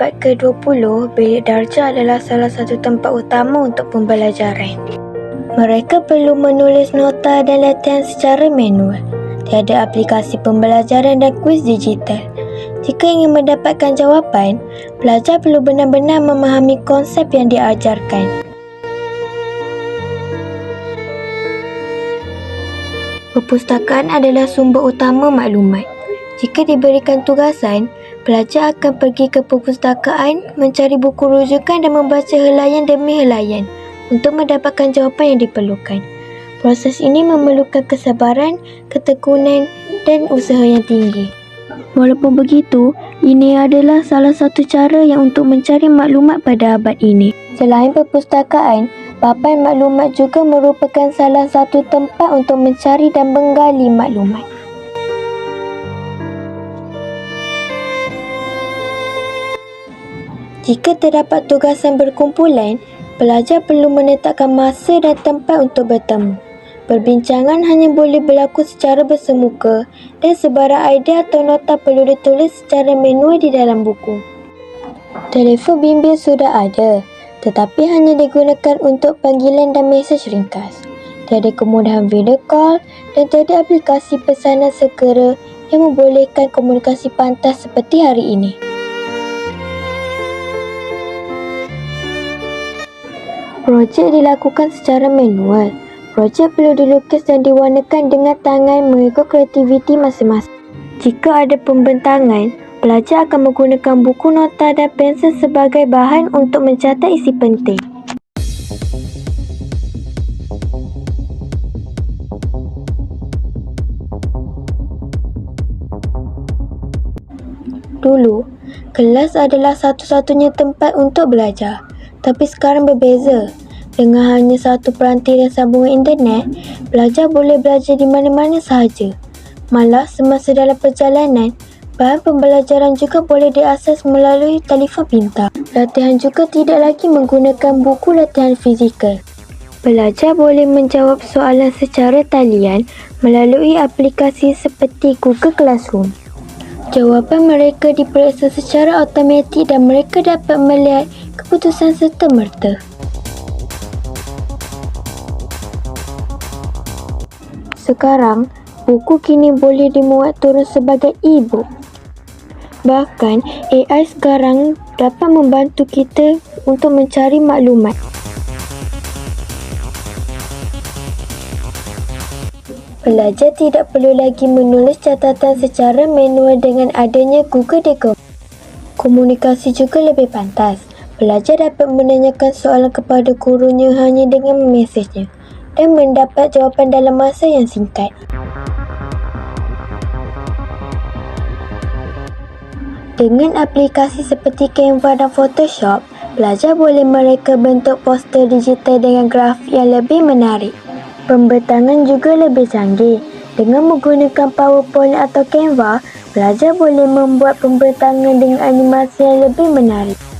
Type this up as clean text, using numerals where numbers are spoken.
abad ke-20, bilik darjah adalah salah satu tempat utama untuk pembelajaran. Mereka perlu menulis nota dan latihan secara manual. Tiada aplikasi pembelajaran dan kuis digital. Jika ingin mendapatkan jawapan, pelajar perlu benar-benar memahami konsep yang diajarkan. Perpustakaan adalah sumber utama maklumat. Jika diberikan tugasan, pelajar akan pergi ke perpustakaan, mencari buku rujukan dan membaca helaian demi helaian untuk mendapatkan jawapan yang diperlukan. Proses ini memerlukan kesabaran, ketekunan dan usaha yang tinggi. Walaupun begitu, ini adalah salah satu cara yang untuk mencari maklumat pada abad ini. Selain perpustakaan, papan maklumat juga merupakan salah satu tempat untuk mencari dan menggali maklumat. Jika terdapat tugasan berkumpulan, pelajar perlu menetapkan masa dan tempat untuk bertemu. Perbincangan hanya boleh berlaku secara bersemuka dan sebarang idea atau nota perlu ditulis secara manual di dalam buku. Telefon bimbit sudah ada, tetapi hanya digunakan untuk panggilan dan mesej ringkas. Tiada kemudahan video call dan tiada aplikasi pesanan segera yang membolehkan komunikasi pantas seperti hari ini. Projek dilakukan secara manual. Projek perlu dilukis dan diwarnakan dengan tangan mengikut kreativiti masing-masing. Jika ada pembentangan, pelajar akan menggunakan buku nota dan pensel sebagai bahan untuk mencatat isi penting. Dulu, kelas adalah satu-satunya tempat untuk belajar. Tapi sekarang berbeza. Dengan hanya satu peranti dan sambungan internet, pelajar boleh belajar di mana-mana sahaja. Malah semasa dalam perjalanan, bahan pembelajaran juga boleh diakses melalui telefon pintar. Latihan juga tidak lagi menggunakan buku latihan fizikal. Pelajar boleh menjawab soalan secara talian melalui aplikasi seperti Google Classroom. Jawapan mereka diperiksa secara automatik dan mereka dapat melihat keputusan serta-merta. Sekarang, buku kini boleh dimuat turun sebagai e-book. Bahkan, AI sekarang dapat membantu kita untuk mencari maklumat. Pelajar tidak perlu lagi menulis catatan secara manual dengan adanya Google Document. Komunikasi juga lebih pantas. Pelajar dapat menanyakan soalan kepada gurunya hanya dengan memesejnya dan mendapat jawapan dalam masa yang singkat. Dengan aplikasi seperti Canva dan Photoshop, pelajar boleh mereka bentuk poster digital dengan grafik yang lebih menarik. Pembentangan juga lebih canggih. Dengan menggunakan PowerPoint atau Canva, pelajar boleh membuat pembentangan dengan animasi yang lebih menarik.